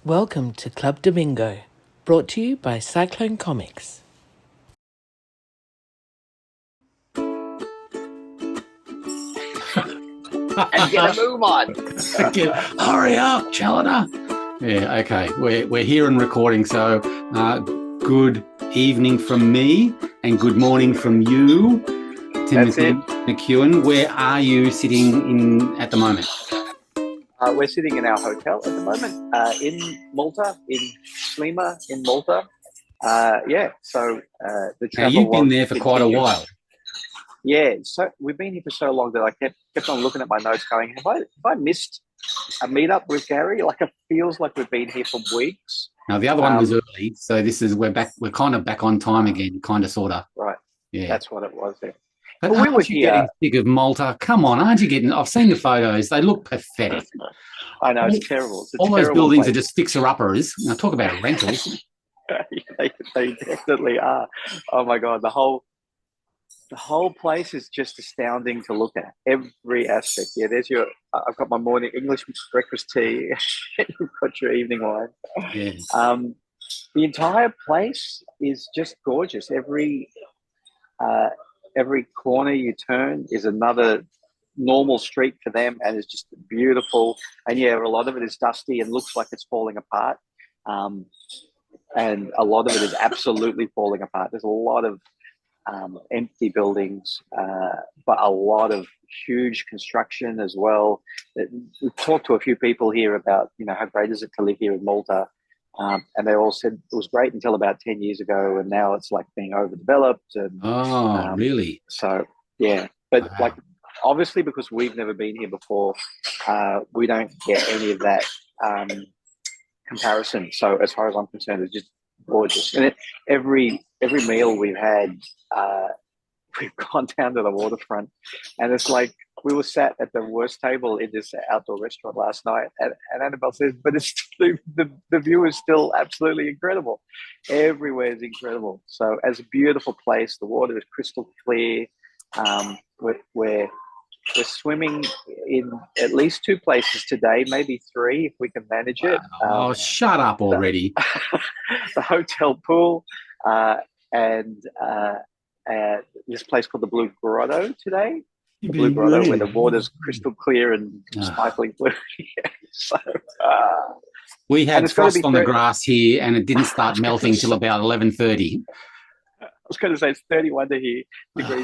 Welcome to Club Damingo, brought to you by Cyclone Comics. And get a move on. Hurry up, Chaloner. Yeah, okay. We're here and recording, so good evening from me and good morning from you, Timothy McEwen. Where are you sitting in at the moment? We're sitting in our hotel at the moment in Malta, in Slima, in Malta. So the travel. Now, you've been there for quite a while. Yeah, so we've been here for so long that I kept on looking at my notes going, have I missed a meetup with Gary? Like, it feels like we've been here for weeks. Now, the other one was early, so we're kind of back on time again, kind of, sort of. Right. Yeah. That's what it was there. But we were getting sick of Malta? Come on, aren't you getting... I've seen the photos. They look pathetic. I know, it's terrible. It's all those buildings are just fixer-uppers. Now, talk about rentals. They definitely are. Oh, my God. The whole place is just astounding to look at. Every aspect. Yeah, I've got my morning English breakfast tea. You've got your evening wine. Yes. The entire place is just gorgeous. Every corner you turn is another normal street for them, and it's just beautiful. And yeah, a lot of it is dusty and looks like it's falling apart. And a lot of it is absolutely falling apart. There's a lot of empty buildings, but a lot of huge construction as well. We've talked to a few people here about, how great is it to live here in Malta, and they all said it was great until about 10 years ago, and now it's like being overdeveloped. And really? So yeah, but wow. Obviously because we've never been here before, we don't get any of that comparison. So as far as I'm concerned, it's just gorgeous. And every meal we've had, we've gone down to the waterfront, and it's like we were sat at the worst table in this outdoor restaurant last night, and Annabelle says, but it's the view is still absolutely incredible. Everywhere is incredible. So as a beautiful place, the water is crystal clear. We're swimming in at least 2 places today, maybe 3 if we can manage it. Shut up already. The hotel pool and this place called the Blue Grotto today. The Blue Grotto, where the water's crystal clear and sparkling blue. We had frost on the grass here, and it didn't start melting till about 11:30. I was going to say it's 31 degrees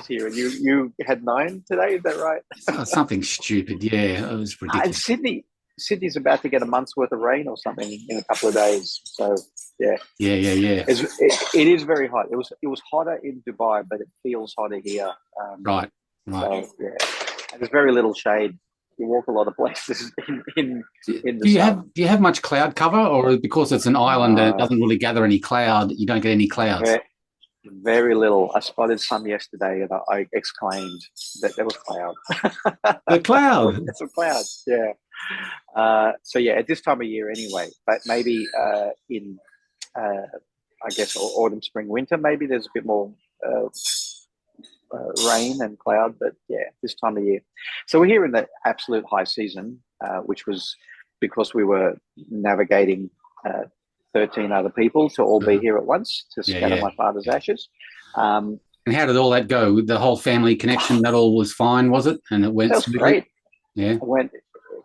here, and you had 9 today. Is that right? Something stupid. Yeah, it was ridiculous. And Sydney's about to get a month's worth of rain or something in a couple of days. So yeah. It is very hot. It was hotter in Dubai, but it feels hotter here. Right. So, yeah. And there's very little shade. You walk a lot of places in the sun. Do you have much cloud cover, or because it's an island and it doesn't really gather any cloud, you don't get any clouds? Very little. I spotted some yesterday, and I exclaimed that there was cloud. The cloud. It's a cloud. Yeah. So yeah, at this time of year anyway, but maybe in I guess autumn, spring, winter, maybe there's a bit more rain and cloud, but yeah, this time of year. So we're here in the absolute high season, which was because we were navigating 13 other people to all be here at once to scatter my father's ashes. And how did all that go? The whole family connection, that all was fine, was it? And it went smoothly? Great. Yeah.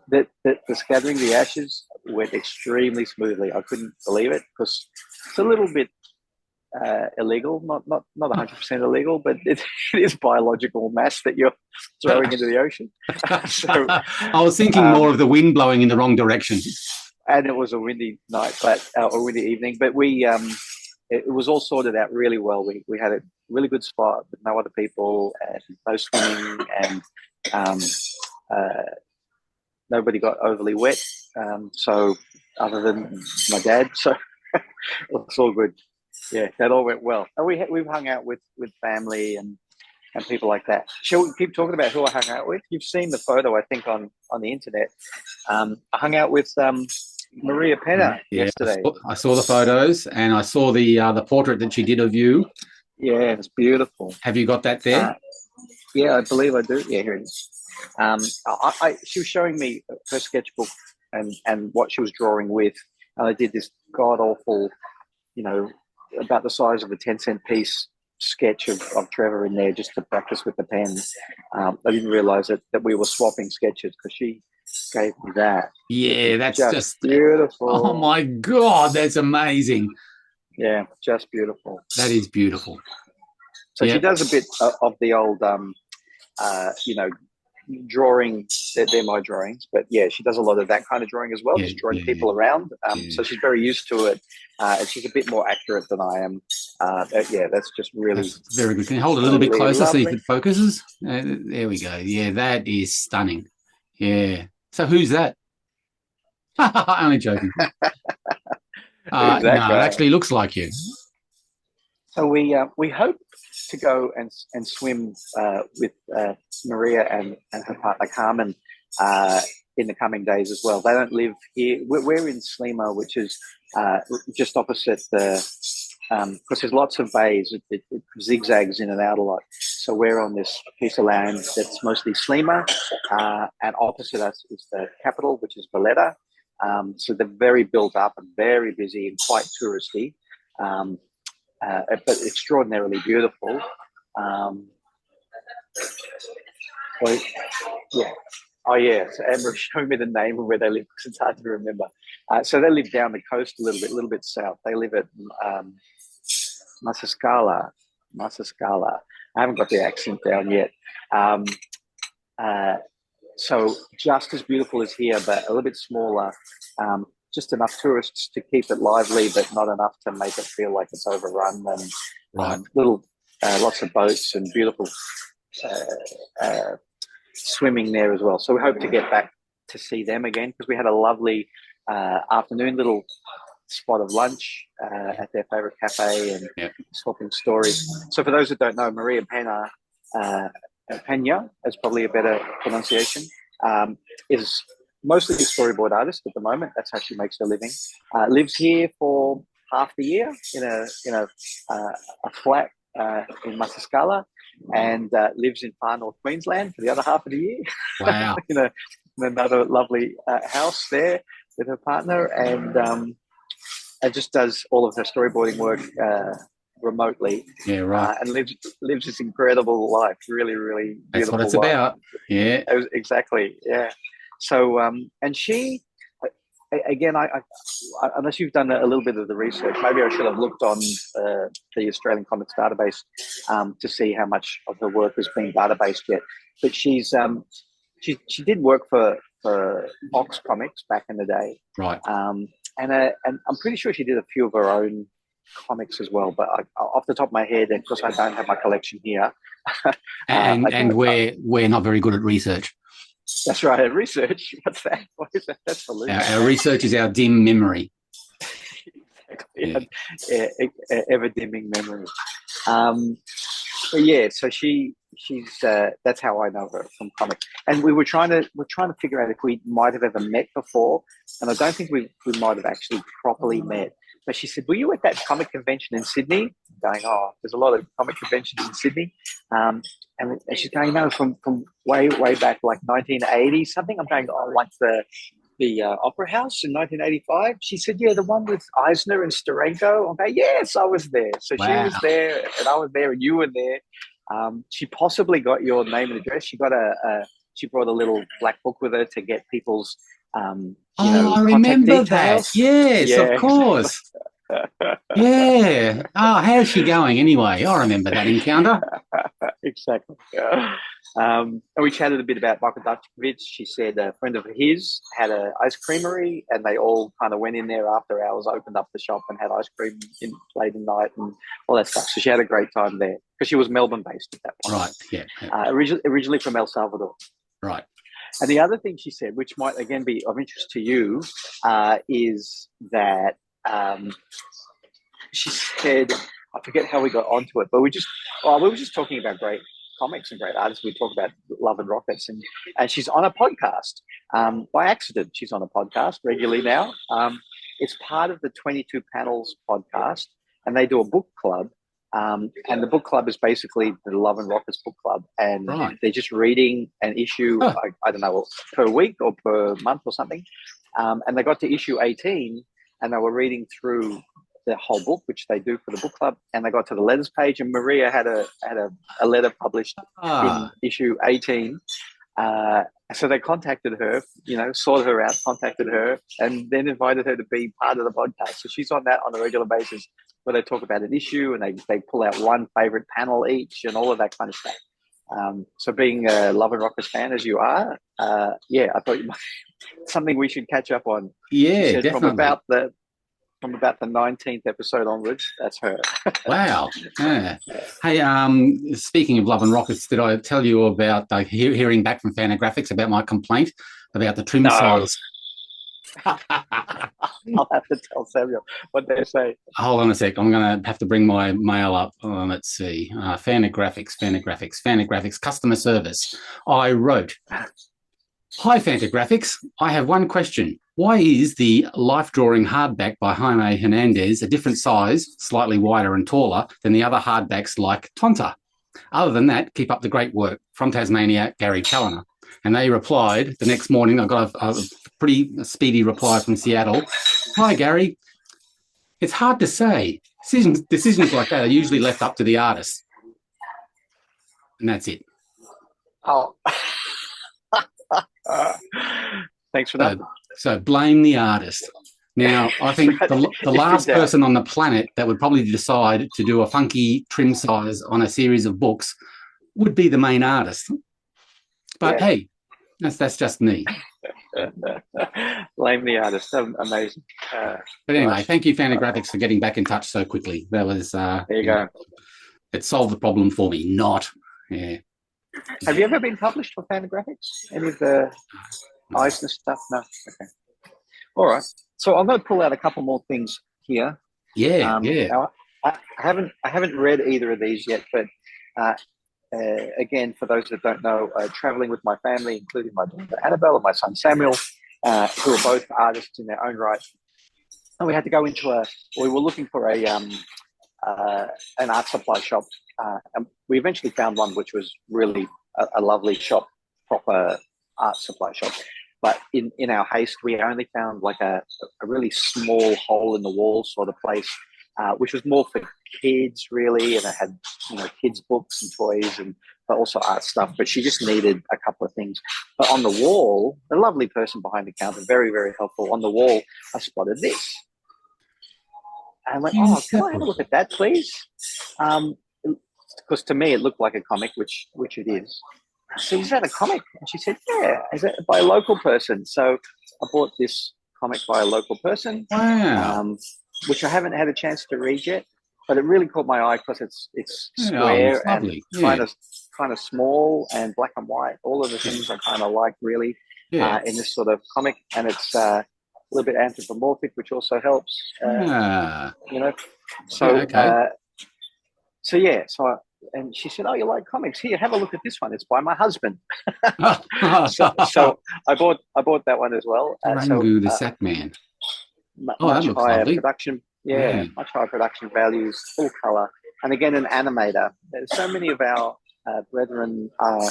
The scattering the ashes went extremely smoothly. I couldn't believe it because it's a little bit illegal, not 100% illegal, but it is biological mass that you're throwing into the ocean. So, I was thinking more of the wind blowing in the wrong direction. And it was a windy night, or windy evening. But it was all sorted out really well. We had a really good spot with no other people and no swimming, and nobody got overly wet. So other than my dad, so it's all good. Yeah, that all went well. And we've hung out with family and people like that. Shall we keep talking about who I hung out with? You've seen the photo, I think, on the internet. I hung out with Maria Penna yesterday. I saw the photos, and I saw the portrait that she did of you. Yeah, it's beautiful. Have you got that there? Yeah, I believe I do. Yeah, here it is. She was showing me her sketchbook and what she was drawing with. and I did this god awful, about the size of a 10-cent piece sketch of Trevor in there just to practice with the pen. I didn't realize that we were swapping sketches because she gave me that. Yeah, that's just beautiful. Oh my God, that's amazing. Yeah, just beautiful. That is beautiful. So she does a bit of the old, drawing. They're my drawings, but yeah, she does a lot of that kind of drawing as well, just drawing people around. So she's very used to it, and she's a bit more accurate than I am. That's just really that's very good. Can you hold it a little bit closer, lovely. see if it focuses? There we go. Yeah, that is stunning. Yeah. So who's that? Only joking. No, it actually looks like you. So we hope to go and swim with Maria and her partner Carmen in the coming days as well. They don't live here. We're in Slima, which is just opposite because there's lots of bays. It zigzags in and out a lot. So we're on this piece of land that's mostly Slima, and opposite us is the capital, which is Valletta. So they're very built up and very busy and quite touristy. But extraordinarily beautiful. So Amber showed me the name of where they live because it's hard to remember. So they live down the coast a little bit south. They live at Massascala. I haven't got the accent down yet. So just as beautiful as here, but a little bit smaller. Just enough tourists to keep it lively, but not enough to make it feel like it's overrun. And lots of boats and beautiful swimming there as well. So we hope to get back to see them again because we had a lovely afternoon little spot of lunch at their favorite cafe and swapping stories. So for those that don't know, Maria Pena is probably a better pronunciation, is mostly a storyboard artist at the moment. That's how she makes her living. Lives here for half the year in a flat in Massascala, and lives in far north Queensland for the other half of the year. Wow! in another lovely house there with her partner, and just does all of her storyboarding work remotely. Yeah, right. And lives this incredible life. Really, really beautiful. That's what it's life. about. Yeah, exactly. Yeah. So, and she, again, I unless you've done a little bit of the research, maybe I should have looked on the Australian Comics database to see how much of her work has been databased yet. But she did work for Fox Comics back in the day, right? And I'm pretty sure she did a few of her own comics as well. But off the top of my head, and because I don't have my collection here, and we're not very good at research. That's right. Research. What's that? What is that? That's the loop. Our research is our dim memory. Exactly. Yeah. Ever dimming memory. So she's that's how I know her from comics. And we're trying to figure out if we might have ever met before, and I don't think we might have actually properly met. But she said, "Were you at that comic convention in Sydney?" I'm going, "Oh, there's a lot of comic conventions in Sydney." And she's going, "No, from way back, like 1980 something." I'm going, "Oh, like the Opera House in 1985." She said, "Yeah, the one with Eisner and Steranko." I'm going, "Yes, I was there." So She was there, and I was there, and you were there. She possibly got your name and address. She got she brought a little black book with her to get people's I remember that. Yes, of course. Yeah. Oh, how's she going anyway? I remember that encounter. Exactly. And we chatted a bit about Michael Dutkovich. She said a friend of his had an ice creamery, and they all kind of went in there after hours, opened up the shop, and had ice cream late at night and all that stuff. So she had a great time there because she was Melbourne-based at that point. Right. Yeah. Originally from El Salvador. Right. And the other thing she said, which might again be of interest to you, is that she said, I forget how we got onto it, but we were just talking about great comics and great artists. We talk about Love and Rockets, and she's on a podcast by accident. She's on a podcast regularly now. It's part of the 22 Panels podcast, and they do a book club. And the book club is basically the Love and Rockets book club, and they're just reading an issue, I don't know, per week or per month or something. And they got to issue 18, and they were reading through the whole book, which they do for the book club, and they got to the letters page, and Maria had a letter published in issue 18. So they contacted her, sought her out, contacted her, and then invited her to be part of the podcast. So she's on that on a regular basis, where they talk about an issue and they pull out one favorite panel each and all of that kind of stuff. So being a Love and Rockets fan as you are, I thought you might something we should catch up on. Yeah, definitely. From about the 19th episode onwards, that's her. Wow. Yeah. Hey, speaking of Love and Rockets, did I tell you about hearing back from Fantagraphics about my complaint about the trim size? I'll have to tell Samuel what they say. Hold on a sec. I'm going to have to bring my mail up. Let's see. Fantagraphics, customer service. I wrote, "Hi, Fantagraphics. I have one question. Why is the Life Drawing hardback by Jaime Hernandez a different size, slightly wider and taller than the other hardbacks like Tonta? Other than that, keep up the great work. From Tasmania, Gary Chaloner." And they replied the next morning. I got a pretty speedy reply from Seattle. "Hi, Gary. It's hard to say. Decisions like that are usually left up to the artist." And that's it. Oh. Thanks for that. So blame the artist. Now, I think the last person on the planet that would probably decide to do a funky trim size on a series of books would be the main artist. But hey, that's just me. Blame the artist. Amazing. But anyway, thank you, Fantagraphics, for getting back in touch so quickly. That was there you go. It solved the problem for me. Have you ever been published for Fantagraphics? Any of the Eisner stuff? No. Okay. All right. So I'm going to pull out a couple more things here. Now, I haven't read either of these yet, but again, for those that don't know, traveling with my family, including my daughter Annabelle and my son Samuel, who are both artists in their own right, and we had to go into we were looking for an art supply shop, and we eventually found one which was really a lovely shop, proper art supply shop. But in our haste, we only found like a really small hole in the wall sort of place, which was more for kids really, and it had kids' books and toys, but also art stuff. But she just needed a couple of things. But on the wall, a lovely person behind the counter, very, very helpful. On the wall, I spotted this. And I went, "Oh, can I have a look at that, please?" Because to me, it looked like a comic, which it is. So, "Is that a comic?" And she said, "Yeah, is it by a local person?" So I bought this comic by a local person, which I haven't had a chance to read yet, but it really caught my eye because it's square and kind of small and black and white. All of the things I kind of like really in this sort of comic, and it's a little bit anthropomorphic, which also helps. And she said, "Oh, you like comics? Here, have a look at this one. It's by my husband." so I bought that one as well. Rangu the Sack Man. Much higher production, much higher production values, full color, and again an animator. There's so many of our brethren are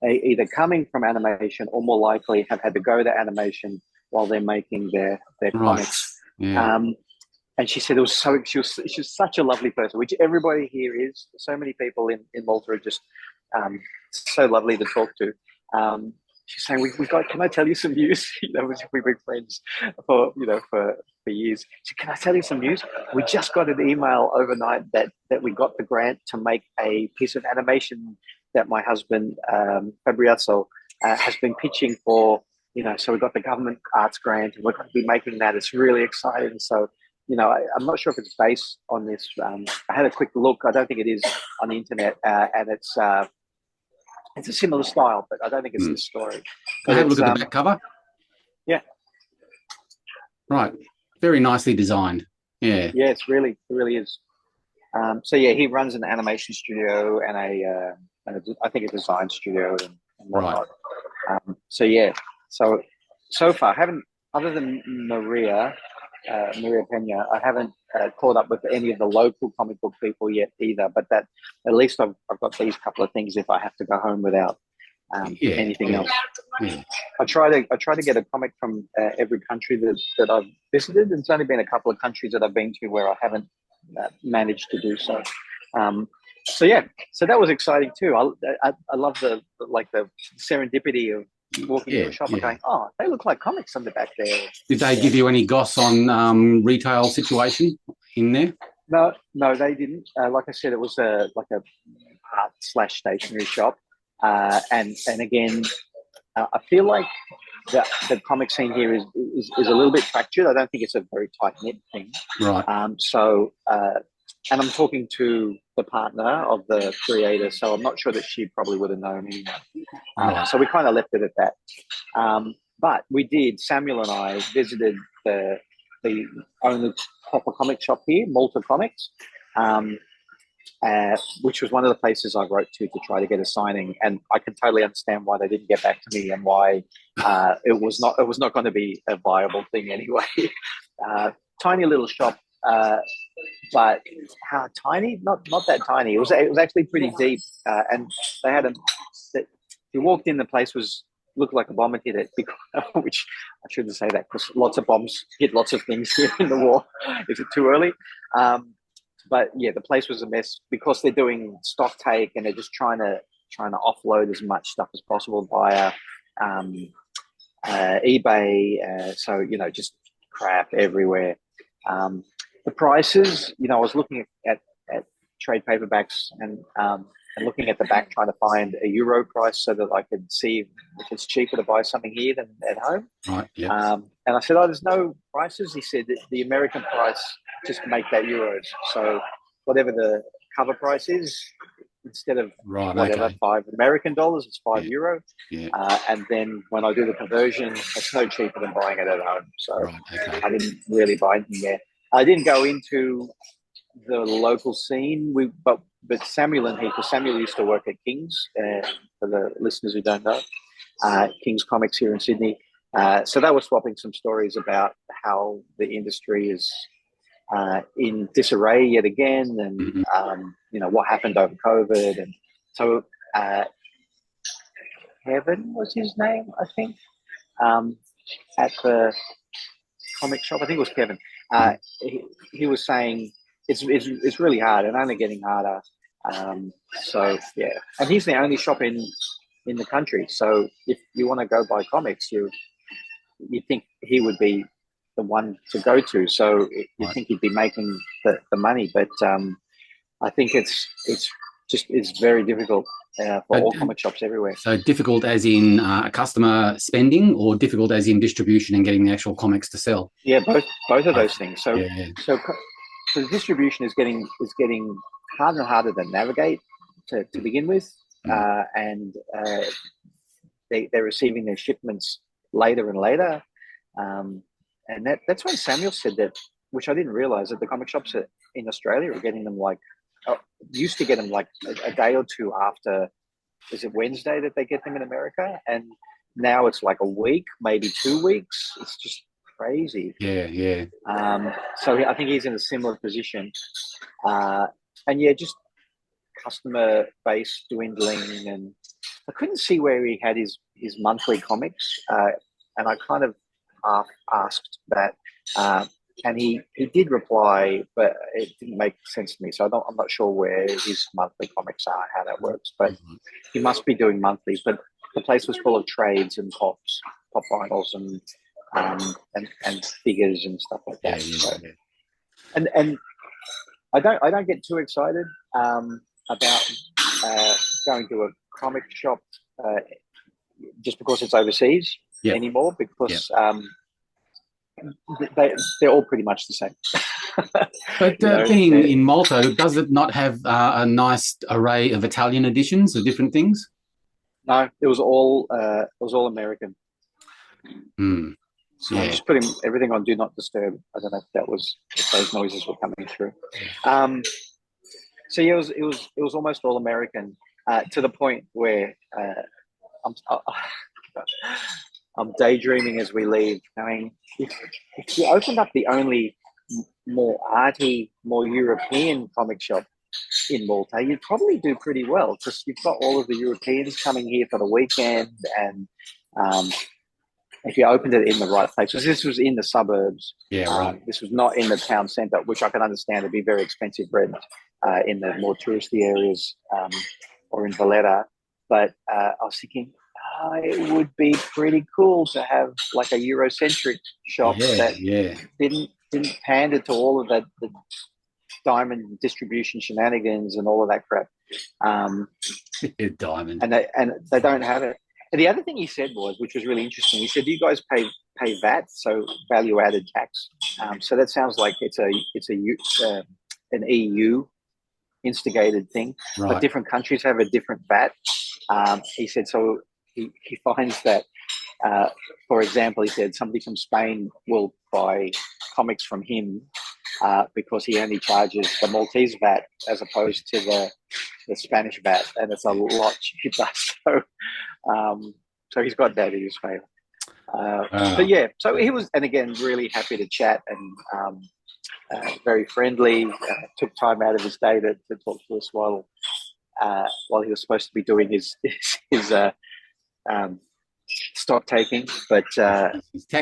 either coming from animation or more likely have had to go to animation while they're making their comics. And she said she was such a lovely person, which everybody here is. So many people in Malta are just so lovely to talk to. She's saying, "We've got. Can I tell you some news?" We've been friends for years. She said, "Can I tell you some news? We just got an email overnight that we got the grant to make a piece of animation that my husband Fabrizio has been pitching for. So we got the government arts grant, and we're going to be making that. It's really exciting." So. I'm not sure if it's based on this. I had a quick look. I don't think it is on the internet, and it's a similar style, but I don't think it's this story. Can I have a look at the back cover? Yeah. Right. Very nicely designed. Yeah. Yeah, it really is. He runs an animation studio and I think a design studio and whatnot. Right. So far, I haven't, other than Maria Pena, I haven't caught up with any of the local comic book people yet either, but that at least I've got these couple of things if I have to go home without anything else. Yeah. I try to get a comic from every country that I've visited. It's only been a couple of countries that I've been to where I haven't managed to do so. So that was exciting too. I love the serendipity of walking into a shop and going, oh, they look like comics on the back there. Did they give you any goss on retail situation in there? No, they didn't. Like I said, it was a art/stationery shop, and again, I feel like the comic scene here is a little bit fractured. I don't think it's a very tight knit thing. Right. And I'm talking to the partner of the creator, so I'm not sure that she probably would have known anyway. So we kind of left it at that. But we did. Samuel and I visited the only proper comic shop here, Malta Comics, which was one of the places I wrote to try to get a signing. And I can totally understand why they didn't get back to me and why it was not going to be a viable thing anyway. Tiny little shop. But how tiny? Not that tiny. It was actually pretty deep, and they had you walked in, the place looked like a bomb had hit it, which I shouldn't say that because lots of bombs hit lots of things here in the war. Is it too early? But yeah, the place was a mess because they're doing stock take and they're just trying to offload as much stuff as possible via eBay. So just crap everywhere. The prices, I was looking at trade paperbacks and looking at the back, trying to find a euro price so that I could see if it's cheaper to buy something here than at home. Right. Yeah. And I said, "Oh, there's no prices." He said, "The American price, just make that euros. So whatever the cover price is, instead of $5 American, it's €5. Yeah. And then when I do the conversion, it's no cheaper than buying it at home. So I didn't really buy anything there. I didn't go into the local scene, but Samuel and because Samuel used to work at King's, for the listeners who don't know, King's Comics here in Sydney. So they were swapping some stories about how the industry is in disarray yet again, and what happened over COVID. And so Kevin was his name, I think, at the comic shop. I think it was Kevin. He was saying it's really hard and only getting harder. So yeah, and he's the only shop in the country. So if you want to go buy comics, you think he would be the one to go to. So you think he'd be making the money, but I think it's very difficult for all comic shops everywhere. So difficult as in customer spending, or difficult as in distribution and getting the actual comics to sell? Yeah, both of those things. So so the distribution is getting harder and harder to navigate to begin with, and they're receiving their shipments later and later, and that's when Samuel said that, which I didn't realize, that the comic shops in Australia are getting them used to get them like a day or two after. Is it Wednesday that they get them in America? And now it's like a week, maybe 2 weeks. It's just crazy. Yeah. So I think he's in a similar position. And yeah, just customer base dwindling, and I couldn't see where he had his monthly comics. And I kind of asked that. And he did reply, but it didn't make sense to me. So I'm not sure where his monthly comics are, how that works. But he must be doing monthlies. But the place was full of trades and pop vinyls and figures and stuff like that. And I don't get too excited about going to a comic shop just because it's overseas anymore, because they're all pretty much the same. But being in Malta, does it not have a nice array of Italian editions of different things? No, it was all American. So I'm just putting everything on Do Not Disturb. I don't know if those noises were coming through. So yeah, it was almost all American, to the point where I'm daydreaming as we leave. I mean, if you opened up the only more arty, more European comic shop in Malta, you'd probably do pretty well because you've got all of the Europeans coming here for the weekend, and if you opened it in the right place, because this was in the suburbs. Yeah, right. This was not in the town centre, which I can understand would be very expensive rent in the more touristy areas or in Valletta. But I was thinking it would be pretty cool to have like a Eurocentric shop that didn't pander to all of the diamond distribution shenanigans and all of that crap. Diamond. And they don't have it. And the other thing he said was, which was really interesting, he said, "Do you guys pay VAT, so value added tax?" So that sounds like it's an EU instigated thing, right. But different countries have a different VAT. He said so. He finds that, for example, he said somebody from Spain will buy comics from him because he only charges the Maltese VAT as opposed to the Spanish VAT, and it's a lot cheaper. So he's got that in his favour. But yeah, so he was, and again, really happy to chat and very friendly. Took time out of his day to talk to us while he was supposed to be doing his stock taking, but then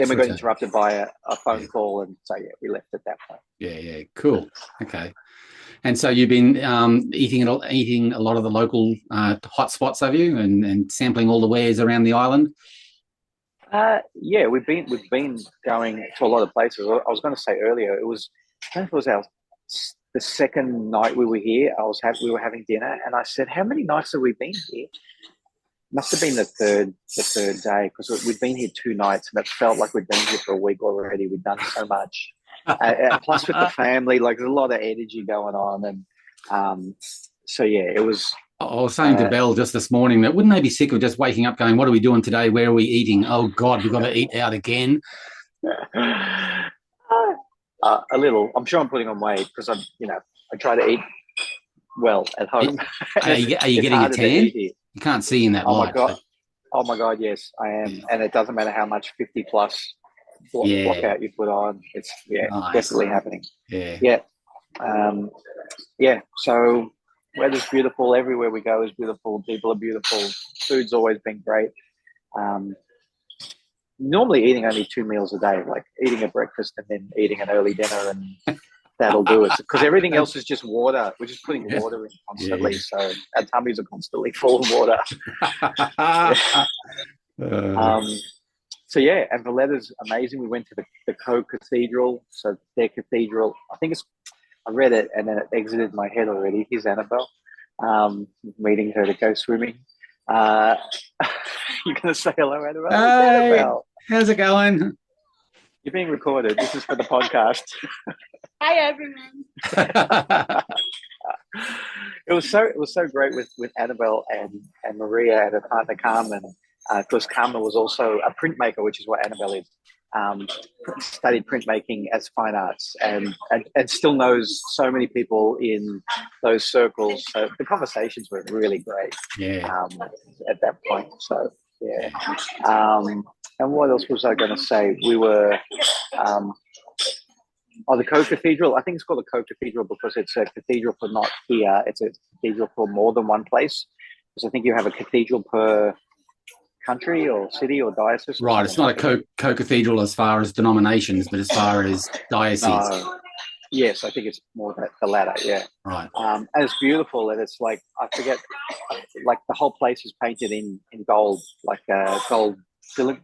we got interrupted by a phone call, and so we left at that point. Yeah, cool. Okay, and so you've been eating a lot of the local hot spots, have you, and sampling all the wares around the island? Yeah, we've been going to a lot of places. I was going to say earlier, I don't know if it was the second night we were here. We were having dinner, and I said, "How many nights have we been here?" Must have been the third day, because we'd been here 2 nights and it felt like we'd been here for a week already. We'd done so much. Plus with the family, like there's a lot of energy going on. And so, yeah, it was... I was saying to Belle just this morning that wouldn't they be sick of just waking up going, what are we doing today? Where are we eating? Oh, God, we've got to eat out again. A little. I'm sure I'm putting on weight because I try to eat well at home. Are you getting a tan? You can't see in that light. Oh my God, yes, I am. And it doesn't matter how much 50 plus blockout you put on. It's nice. Definitely happening. Yeah. So weather's beautiful. Everywhere we go is beautiful. People are beautiful. Food's always been great. Normally eating only 2 meals a day, like eating a breakfast and then eating an early dinner, and that'll do it, because everything else is just water. We're just putting water in constantly, so our tummies are constantly full of water. And Valletta's amazing. We went to the Co-Cathedral, so their cathedral. I read it and then it exited my head already. Here's Annabelle, meeting her to go swimming. You're going to say hello, Annabelle? Hey, Annabelle. How's it going? You're being recorded. This is for the podcast. Hi, everyone. It was so great with Annabelle and Maria and her partner Carmen, because Carmen was also a printmaker, which is what Annabelle is. Studied printmaking as fine arts, and still knows so many people in those circles. So the conversations were really great. At that point. So and what else was I going to say? We were the Co-Cathedral. I think it's called the Co-Cathedral because it's a cathedral for not here. It's a cathedral for more than one place. Because I think you have a cathedral per country or city or diocese. Right. It's not a co-cathedral as far as denominations, but as far as dioceses. Yes, I think it's more the latter. Yeah. Right. And it's beautiful, and it's like, I forget, like the whole place is painted in gold, like gold leaf.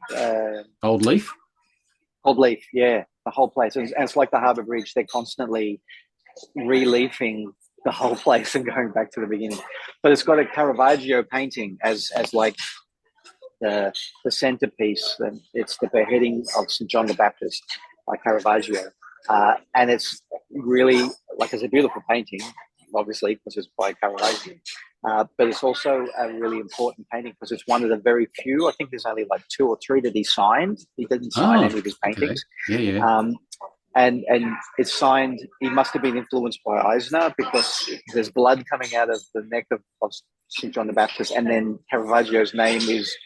Gold leaf. Yeah. The whole place, and it's like the Harbour Bridge. They're constantly reliefing the whole place and going back to the beginning. But it's got a Caravaggio painting as like the centerpiece, and it's the beheading of St. John the Baptist by Caravaggio, and it's really it's a beautiful painting, obviously because it's by Caravaggio, but it's also a really important painting because it's one of the very few. I think there's only like 2 or 3 that he signed. He didn't sign any of his paintings. Okay. Yeah. And it's signed. He must have been influenced by Eisner because there's blood coming out of the neck of St. John the Baptist, and then Caravaggio's name is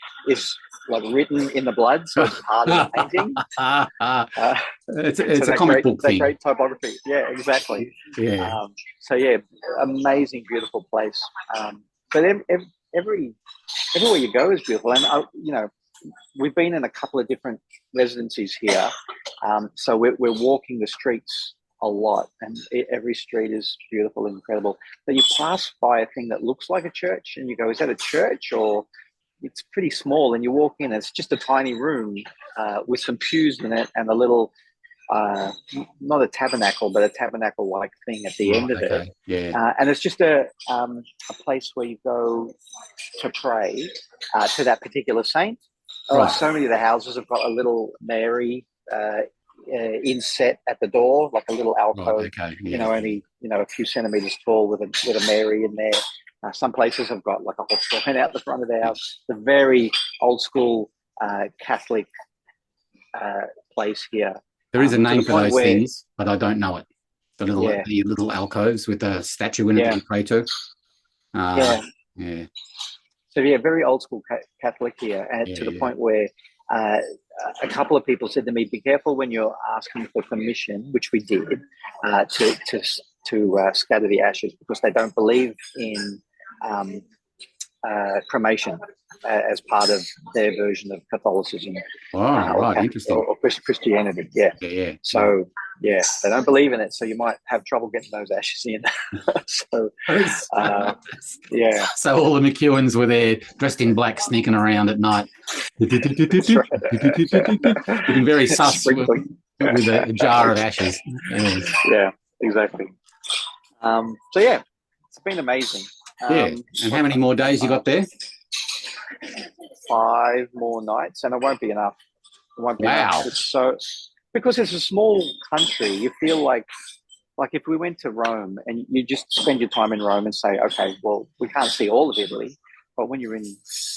like written in the blood, so it's part of the painting. It's a comic book thing. Great typography. Yeah, exactly. Yeah. So yeah, amazing, beautiful place. But everywhere you go is beautiful, and you know, we've been in a couple of different residencies here, so we're walking the streets a lot, and every street is beautiful, incredible. But you pass by a thing that looks like a church, and you go, "Is that a church?" Or it's pretty small, and you walk in, it's just a tiny room with some pews in it and a little, not a tabernacle, but a tabernacle-like thing at the end of it. Yeah. And it's just a place where you go to pray to that particular saint. Right. So many of the houses have got a little Mary inset at the door, like a little alcove. Right, you know, only a few centimeters tall with a Mary in there. Some places have got like a horse line out the front of their house. The very old school Catholic place here. There is a name for those things, but I don't know it. The little alcoves with a statue in it that you pray to. Yeah. So yeah, very old school Catholic here, and to the point where a couple of people said to me, "Be careful when you're asking for permission," which we did, to scatter the ashes, because they don't believe in cremation as part of their version of Catholicism. Interesting. Or Christianity, yeah. So, they don't believe in it, so you might have trouble getting those ashes in. So, So all the McEwens were there, dressed in black, sneaking around at night. Looking very sus with a jar of ashes. Yeah, exactly. So, yeah, it's been amazing. And how many more days you got there? 5 more nights, and it won't be enough. It won't be enough. It's because it's a small country, you feel like if we went to Rome and you just spend your time in Rome and say, okay, well, we can't see all of Italy, but when you're in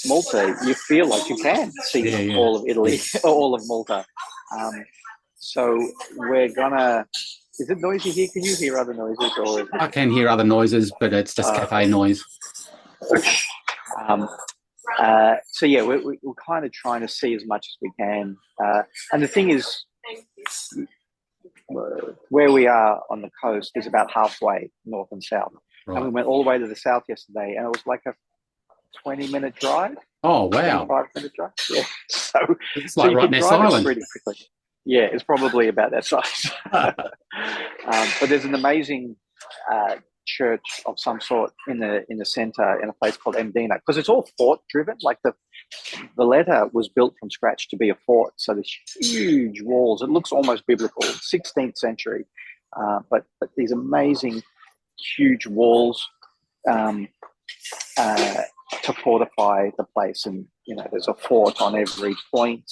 Malta, you feel like you can see all of Italy, all of Malta. So we're gonna. Is it noisy here? Can you hear other noises? Or I can hear other noises, but it's just cafe noise. So yeah, we're kind of trying to see as much as we can. And the thing is, where we are on the coast is about halfway north and south. Right. And we went all the way to the south yesterday, and it was like a 20-minute drive. Oh, wow. 25-minute drive. Yeah. So it's like right next island. Pretty quickly. Yeah, it's probably about that size. But there's an amazing church of some sort in the center in a place called Mdina, because it's all fort driven. Like the letter was built from scratch to be a fort, so there's huge walls. It looks almost biblical, 16th century, but these amazing huge walls to fortify the place. And there's a fort on every point,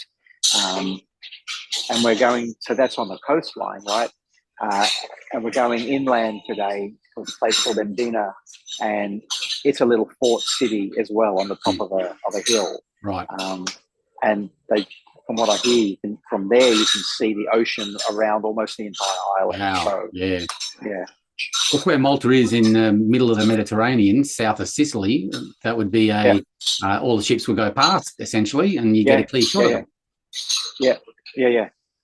and we're going, so that's on the coastline, right? And we're going inland today to a place called Mdina, and it's a little fort city as well on the top of a hill. Right. And from what I hear, from there you can see the ocean around almost the entire island. Wow. So, yeah. Look where Malta is in the middle of the Mediterranean, south of Sicily, that would be all the ships would go past essentially, and you get a clear shot of them. Yeah.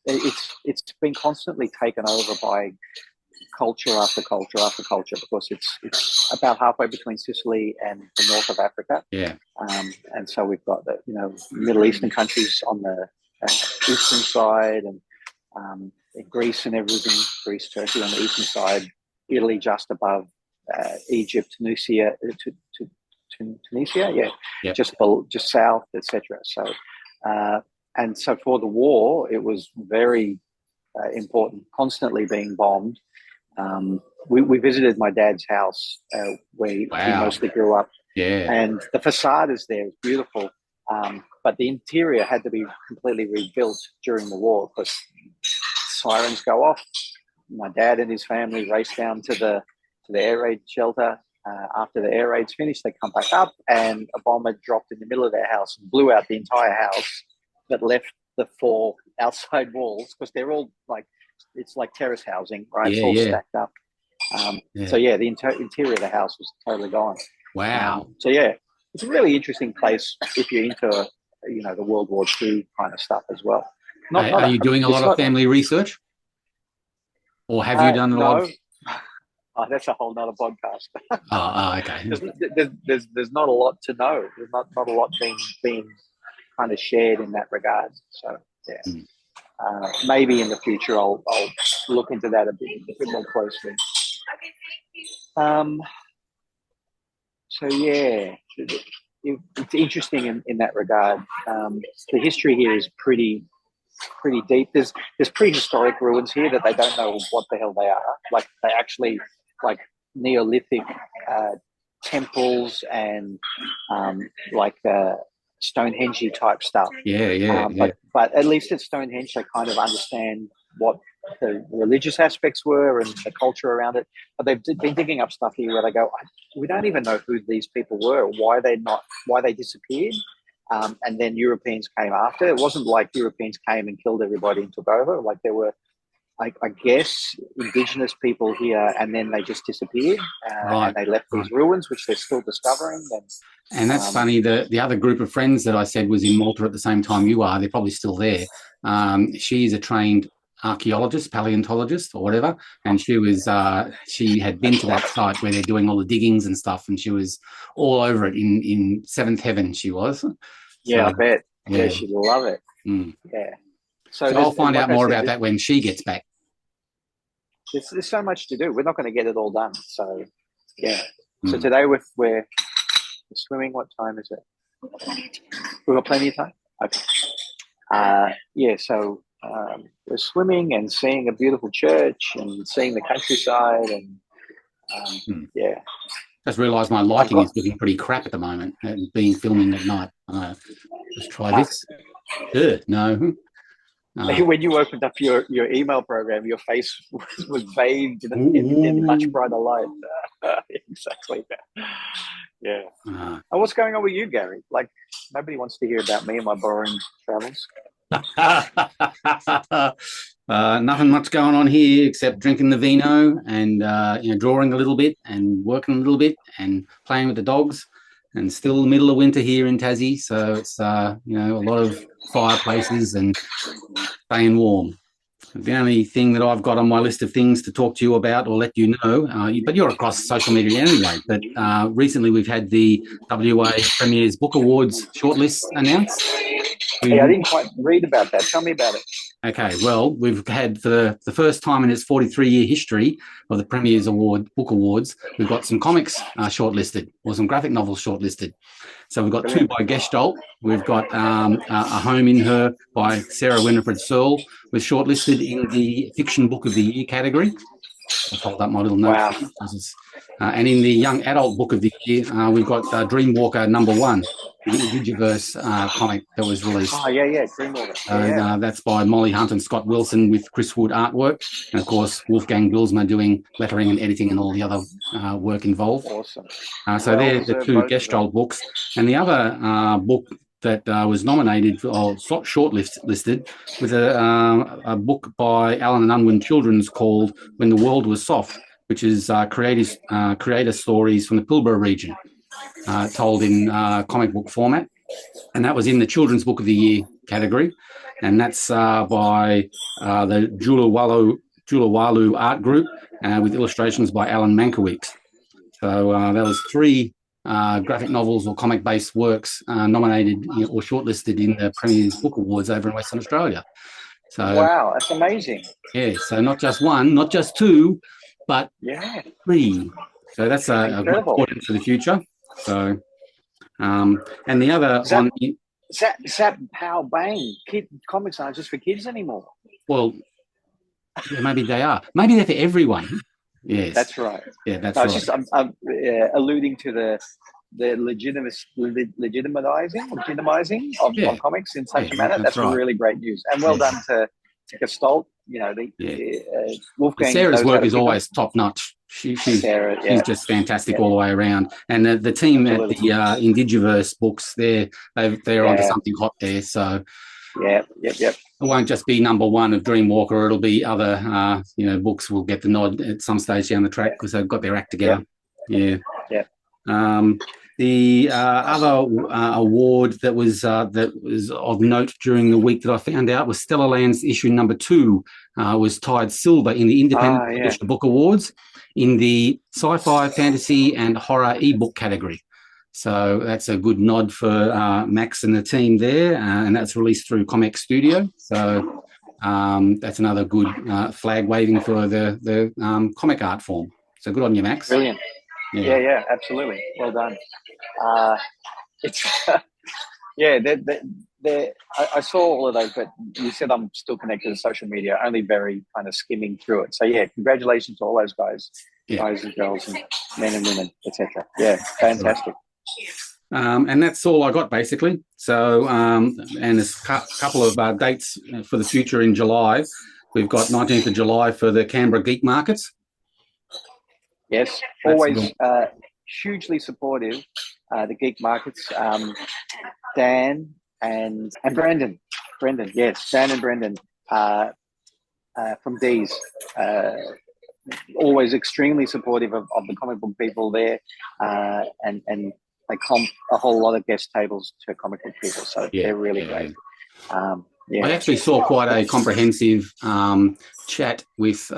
It's been constantly taken over by culture after culture after culture, because it's about halfway between Sicily and the north of Africa. Yeah. And so we've got the Middle Eastern countries on the eastern side, and Greece and everything. Greece, Turkey on the eastern side. Italy just above Egypt, Tunisia, just south, etc. So. And so for the war, it was very important, constantly being bombed. We visited my dad's house where he mostly grew up. Yeah. And the facade is there, it's beautiful. But the interior had to be completely rebuilt during the war, because sirens go off. My dad and his family raced down to the air raid shelter. After the air raids finished, they come back up, and a bomb had dropped in the middle of their house and blew out the entire house, but left the 4 outside walls, because they're all it's like terrace housing, right? It's all stacked up. So the interior of the house was totally gone. Wow. So it's a really interesting place if you're into the World War II kind of stuff as well. Are you doing a lot of family research? Or have you done a lot? No. Oh, that's a whole nother podcast. Okay. There's not a lot to know. There's not a lot being kind of shared in that regard. So maybe in the future I'll look into that a bit more closely. So yeah, it's interesting in that regard. The history here is pretty deep. There's prehistoric ruins here that they don't know what the hell they are. Like they actually like Neolithic temples and like Stonehenge type stuff. But at least at Stonehenge they kind of understand what the religious aspects were and the culture around it. But they've been digging up stuff here where they go, we don't even know who these people were, why they disappeared. And then Europeans came after. It wasn't like Europeans came and killed everybody and took over. Like there were, I guess, indigenous people here, and then they just disappeared. And they left these ruins, which they're still discovering. And that's funny. The other group of friends that I said was in Malta at the same time you are, they're probably still there. She's a trained archaeologist, paleontologist, or whatever, and she had been to that site where they're doing all the diggings and stuff, and she was all over it in seventh heaven. She was. Yeah, I bet. Yeah, she'd love it. Yeah. So I'll find out more about that when she gets back. There's so much to do. We're not going to get it all done. So yeah. So today we're swimming. What time is it? We've got plenty of time. Okay. Yeah. So. We're swimming and seeing a beautiful church and seeing the countryside and yeah. Just realised my lighting is looking pretty crap at the moment. Being filming at night. Let's try this. No. When you opened up your email program, your face was bathed in much brighter light. Exactly. Yeah. What's going on with you, Gary? Like nobody wants to hear about me and my boring travels. Nothing much going on here except drinking the vino and drawing a little bit and working a little bit and playing with the dogs. And still the middle of winter here in Tassie, so it's a lot of fireplaces and staying warm. The only thing that I've got on my list of things to talk to you about or let you know, but you're across social media anyway, but recently we've had the WA Premier's Book Awards shortlist announced. Hey, I didn't quite read about that. Tell me about it. Okay, well, we've had for the first time in its 43-year history of the Premier's Book Awards, we've got some comics shortlisted or some graphic novels shortlisted. So we've got two by Gestalt. We've got A Home in Her by Sarah Winifred Searle, was shortlisted in the Fiction Book of the Year category. I'll hold up my little note. Wow. And in the Young Adult Book of the Year, we've got Dreamwalker #1, the Digiverse comic that was released. Oh, yeah, Dreamwalker. That's by Molly Hunt and Scott Wilson with Chris Wood artwork. And, of course, Wolfgang Bilsma doing lettering and editing and all the other work involved. Awesome. So they're the two Gestalt books. And the other book that was nominated or shortlisted was a book by Allen and Unwin Children's called When the World Was Soft, which is creator stories from the Pilbara region, told in comic book format. And that was in the Children's Book of the Year category. And that's by the Julawalu Art Group with illustrations by Alan Mankiewicz. So that was three graphic novels or comic-based works nominated or shortlisted in the Premier's Book Awards over in Western Australia. So wow, that's amazing. Yeah, so not just one, not just two, but three. So that's a good important for the future. So, and the other one... Is that Pow Bang? Comics aren't just for kids anymore. Well, yeah, maybe they are. Maybe they're for everyone. Yes, that's right. Yeah, that's right. Just I'm alluding to the legitimizing of comics in such a manner. That's right. Really great news, and well done to Gestalt. Wolfgang. Sarah's work is always top notch. She's just fantastic all the way around. And the team at the Indigiverse books, they're onto something hot there. So Yep. It won't just be #1 of Dreamwalker. It'll be other, books will get the nod at some stage down the track because they've got their act together. Yeah. Yeah. The other award that was of note during the week that I found out was Stellar Land's issue number 2 was tied silver in the Independent Publisher Book Awards in the sci-fi, fantasy, and horror ebook category. So that's a good nod for Max and the team there, and that's released through Comic Studio. So that's another good flag waving for the comic art form. So good on you, Max. Brilliant. Yeah, absolutely. Well done. It's I saw all of those, but you said I'm still connected to social media, only very kind of skimming through it. So yeah, congratulations to all those guys, guys and girls, and men and women, etc. Yeah, fantastic. And that's all I got basically. So and there's a couple of dates for the future in July. We've got 19th of July for the Canberra Geek Markets. Yes, always hugely supportive. The Geek Markets, Dan and Brendon. Brendon, yes, Dan and Brendon from D's. Always extremely supportive of the comic book people there, and they comp a whole lot of guest tables to comic book people, so they're really great. I actually saw quite a comprehensive chat with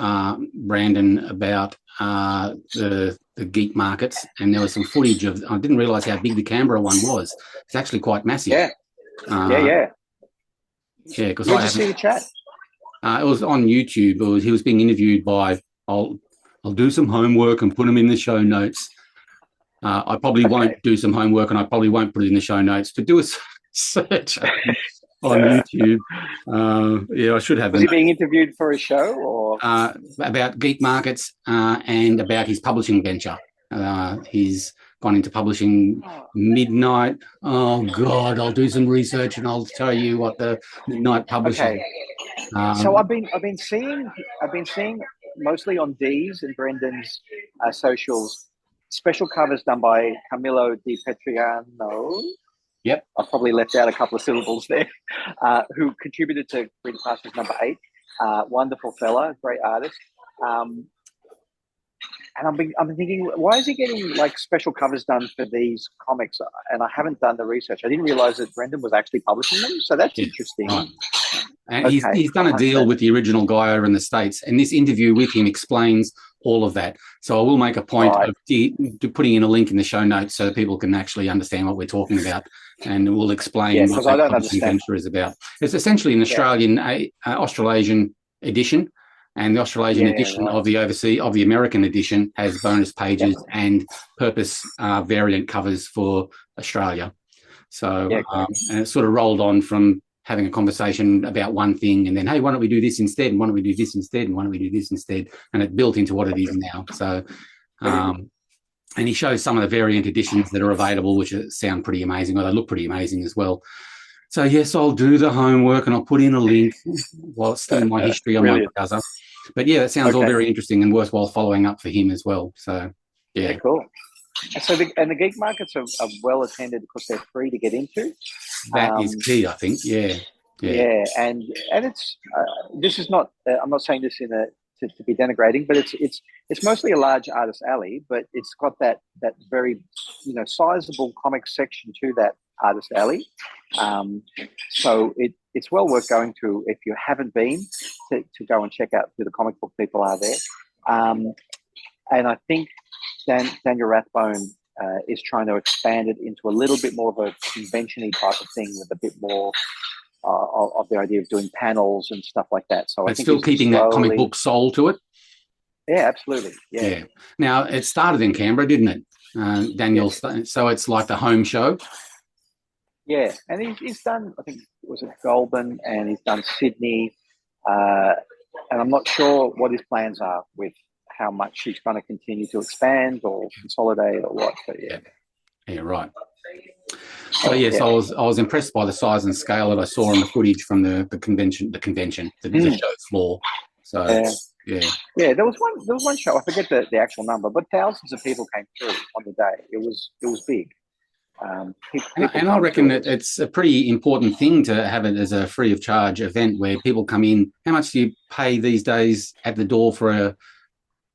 Brendon about the Geek Markets, and there was some footage of. I didn't realise how big the Canberra one was. It's actually quite massive. Yeah. Because I see the chat. It was on YouTube. He was being interviewed by. I'll do some homework and put them in the show notes. I probably won't do some homework, and I probably won't put it in the show notes. But do a search on YouTube. I should have. Was he being interviewed for a show or about Geek Markets and about his publishing venture? He's gone into publishing Midnight. Oh God, I'll do some research and I'll tell you what the Midnight Publishing. So I've been seeing mostly on D's and Brendon's socials special covers done by Camillo Di Petriano. Yep. I probably left out a couple of syllables there. Who contributed to Green Pastures number 8. Wonderful fella, great artist. And I'm thinking, why is he getting like special covers done for these comics? And I haven't done the research. I didn't realize that Brendon was actually publishing them. So that's interesting. Right. And he's done a deal with the original guy over in the States. And this interview with him explains all of that. So I will make a point of putting in a link in the show notes so that people can actually understand what we're talking about. And we'll explain what that publishing venture is about. It's essentially an Australasian edition. And the Australasian edition of the American edition has bonus pages and purpose variant covers for Australia. So and it sort of rolled on from having a conversation about one thing and then, hey, why don't we do this instead? And why don't we do this instead? And why don't we do this instead? And it built into what it is now. So, and he shows some of the variant editions that are available, which sound pretty amazing, or they look pretty amazing as well. So, yes, I'll do the homework and I'll put in a link while it's still in my history on my browser. But, yeah, that sounds all very interesting and worthwhile following up for him as well. So, yeah. Cool. So, the Geek Markets are well attended because they're free to get into. That is key, I think. Yeah, and it's this is not. I'm not saying this to be denigrating, but it's mostly a large artist alley, but it's got that very sizable comic section to that artist alley. So it's well worth going to if you haven't been to go and check out who the comic book people are there. And I think Daniel Rathbone is trying to expand it into a little bit more of a convention-y type of thing with a bit more of the idea of doing panels and stuff like that. So I think still keeping that comic book soul to it. Yeah, absolutely. Yeah. Now, it started in Canberra, didn't it, Daniel? Yes. So it's like the home show. Yeah, and he's done, I think, was it Goulburn, and he's done Sydney. And I'm not sure what his plans are with how much he's going to continue to expand or consolidate or what. But yeah, right. So yes, I was impressed by the size and scale that I saw on the footage from the convention, the show floor. So there was one show. I forget the actual number, but thousands of people came through on the day. It was big. And I reckon that it's a pretty important thing to have it as a free of charge event where people come in. How much do you pay these days at the door for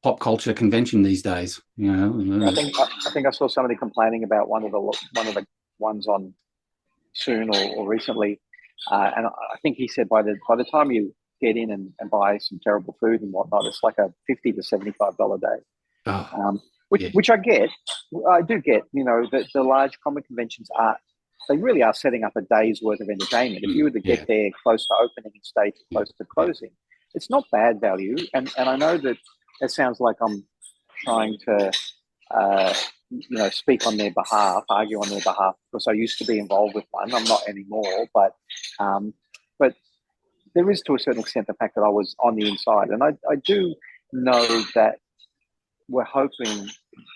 pop culture convention these days. You know, I think I saw somebody complaining about one of the ones on Soon or recently, and I think he said by the time you get in and buy some terrible food and whatnot, it's like a $50 to $75 day. Which I do get. You know, the large comic conventions they really are setting up a day's worth of entertainment. If you were to get there close to opening and stay close to closing, it's not bad value. And I know that it sounds like I'm trying to speak on their behalf, argue on their behalf, because I used to be involved with one. I'm not anymore, but there is, to a certain extent, the fact that I was on the inside, and I do know that we're hoping,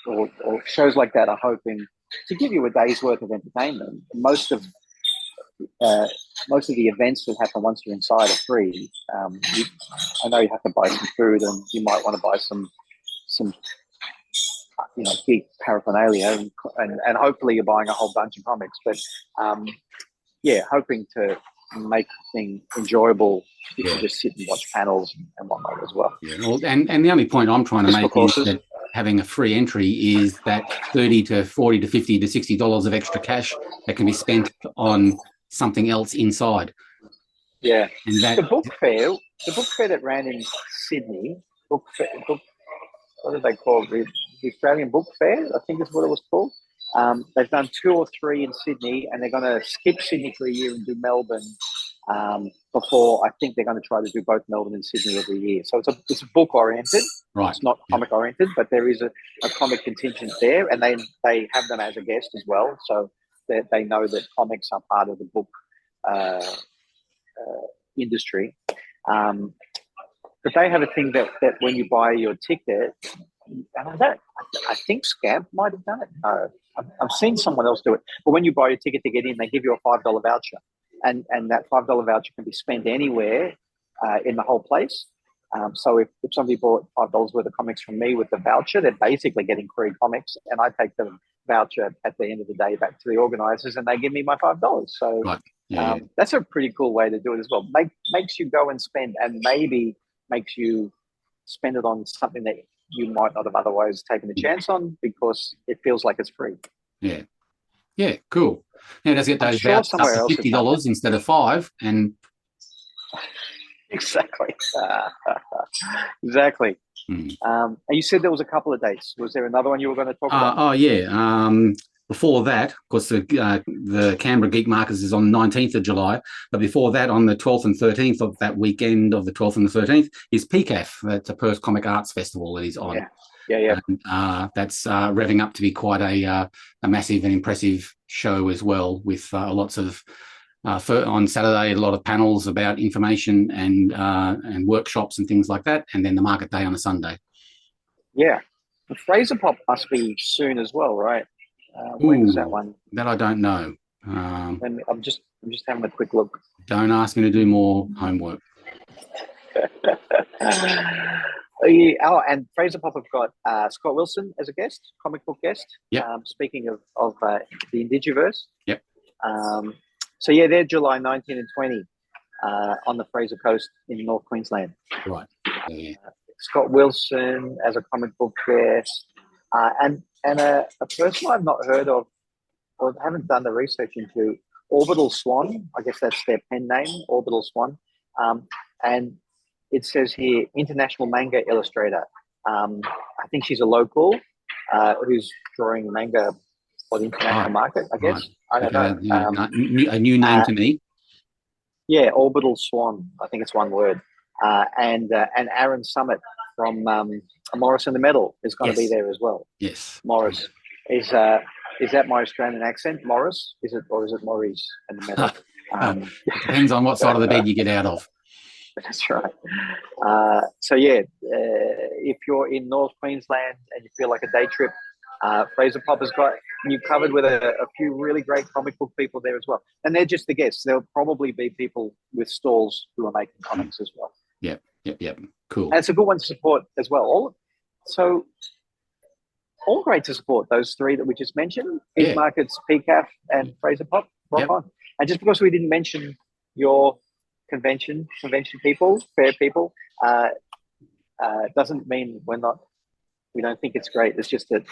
or shows like that are hoping to give you a day's worth of entertainment. Most of the events that happen once you're inside are free. I know you have to buy some food, and you might want to buy some geek paraphernalia, and hopefully you're buying a whole bunch of comics. But hoping to make the thing enjoyable. You can just sit and watch panels and whatnot as well. Yeah, well, and the only point I'm trying to make is that having a free entry is that $30 to $40 to $50 to $60 of extra cash that can be spent on something else inside. Yeah, and the book fair that ran in Sydney, book, what did they call it? The Australian Book Fair, I think is what it was called. They've done 2 or 3 in Sydney, and they're going to skip Sydney for a year and do Melbourne before. I think they're going to try to do both Melbourne and Sydney every year. So it's a book oriented, right? It's not comic oriented, but there is a comic contingent there, and they have them as a guest as well, so they know that comics are part of the book industry. But they have a thing that when you buy your ticket, and I think Scamp might have done it. No, I've seen someone else do it. But when you buy your ticket to get in, they give you a $5 voucher, and that $5 voucher can be spent anywhere in the whole place. So if somebody bought $5 worth of comics from me with the voucher, they're basically getting free comics, and I take the voucher at the end of the day back to the organisers, and they give me my $5. So right. that's a pretty cool way to do it as well. Makes you go and spend, and maybe makes you spend it on something that you might not have otherwise taken a chance on because it feels like it's free. Yeah, cool. Now let's get those vouchers up to $50 instead of $5, and exactly. And you said there was a couple of dates. Was there another one you were going to talk about? Before that, of course, the Canberra Geek Markets is on the 19th of July, but before that, on the 12th and 13th of that weekend of the 12th and the 13th, is PCAF. That's a Perth Comic Arts Festival that is on. Yeah. And, that's revving up to be quite a massive and impressive show as well, with lots of, on Saturday, a lot of panels about information and workshops and things like that, and then the market day on a Sunday. Yeah. The Fraser Pop must be soon as well, right? When is that one? That I don't know. I'm just having a quick look. Don't ask me to do more homework. And Fraser Pop have got Scott Wilson as a guest, comic book guest. Yep. Speaking of the Indigiverse. Yep. So they're July 19 and 20 on the Fraser Coast in North Queensland. Right. Yeah. Scott Wilson as a comic book guest, and a person I've not heard of or haven't done the research into, Orbital Swan. I guess that's their pen name, Orbital Swan. And it says here, international manga illustrator. I think she's a local who's drawing manga for the international market, I guess. Right. I don't know. A new name to me. Yeah, Orbital Swan. I think it's one word. And Aaron Summit from Morris and the Metal is going to be there as well. Yes. Morris. Is that my Australian accent, Morris? Is it Maurice and the Metal? Depends on what side of the bed you get out of. That's right. If you're in North Queensland and you feel like a day trip, Fraser Pop has got you covered with a few really great comic book people there as well. And they're just the guests. There'll probably be people with stalls who are making comics as well. Yep. Cool. And it's a good one to support as well. All great to support, those three that we just mentioned: Geek Markets, PCAF, and Fraser Pop. Rock on. And just because we didn't mention your convention people, fair people, doesn't mean we're not we don't think it's great. It's just that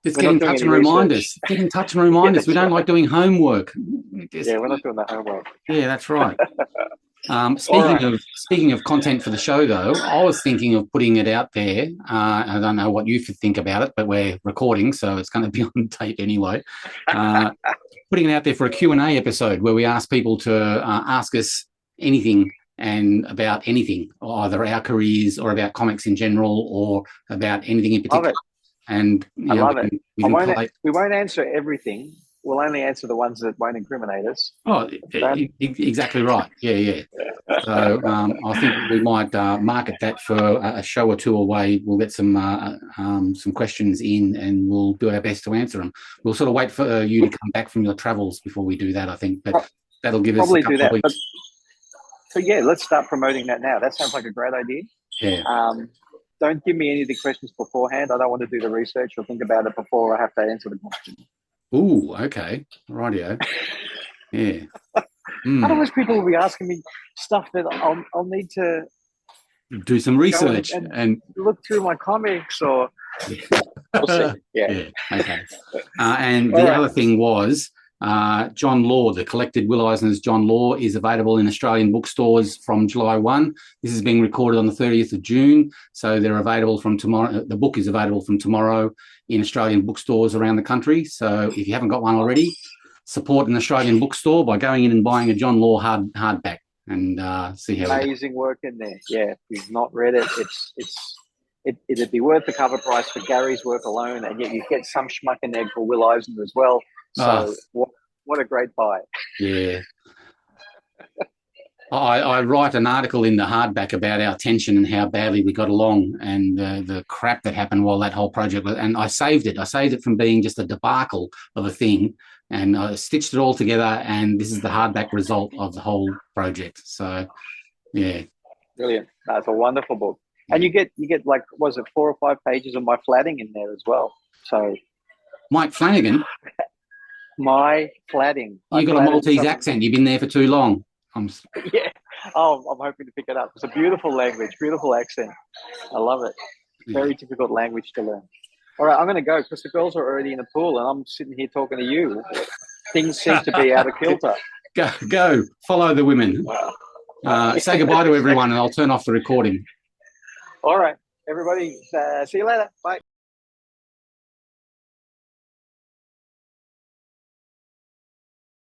Just we're get in not doing touch any and remind research. us. Get in touch and remind us. We that's don't like right. doing homework. Just- Yeah, we're not doing the homework. yeah, that's right. All Speaking right. of content for the show, though, I was thinking of putting it out there. I don't know what you think about it, but we're recording, so it's going to be on tape anyway. Putting it out there for a Q&A episode where we ask people to ask us anything and about anything, either our careers or about comics in general or about anything in particular. Love it. And I love it. we won't answer everything. We'll only answer the ones that won't incriminate us. Oh, exactly right. Yeah. So I think we might market that for a show or two away. We'll get some questions in, and we'll do our best to answer them. We'll sort of wait for you to come back from your travels before we do that, I think. But that'll give us probably a couple do that. of weeks. So yeah, let's start promoting that now. That sounds like a great idea. Yeah. Don't give me any of the questions beforehand. I don't want to do the research or think about it before I have to answer the question. Ooh, okay. Rightio. Yeah. Otherwise, people will be asking me stuff that I'll need to do some research and look through my comics or. We'll see. Yeah. Okay. And the other thing was John Law, the collected Will Eisner's John Law is available in Australian bookstores from July 1. This is being recorded on the 30th of June, so they're available from tomorrow. The book is available from tomorrow in Australian bookstores around the country. So if you haven't got one already, support an Australian bookstore by going in and buying a John Law hardback and see how amazing work in there. Yeah, if you've not read it, it'd be worth the cover price for Gary's work alone, and yet you get some schmuck in there for Will Eisner as well. So what a great buy. Yeah. I write an article in the hardback about our tension and how badly we got along and the crap that happened while that whole project was, and I saved it from being just a debacle of a thing, and I stitched it all together, and this is the hardback result of the whole project. So yeah. Brilliant. That's a wonderful book. And you get like, was it 4 or 5 pages of my flatting in there as well? So Mike Flanagan. My flatting. You got a Maltese accent. You've been there for too long. Yeah. Oh, I'm hoping to pick it up. It's a beautiful language, beautiful accent. I love it. Very difficult language to learn. All right, I'm going to go because the girls are already in the pool and I'm sitting here talking to you. Things seem to be out of kilter. Go. Follow the women. Say goodbye to everyone and I'll turn off the recording. All right, everybody. See you later. Bye.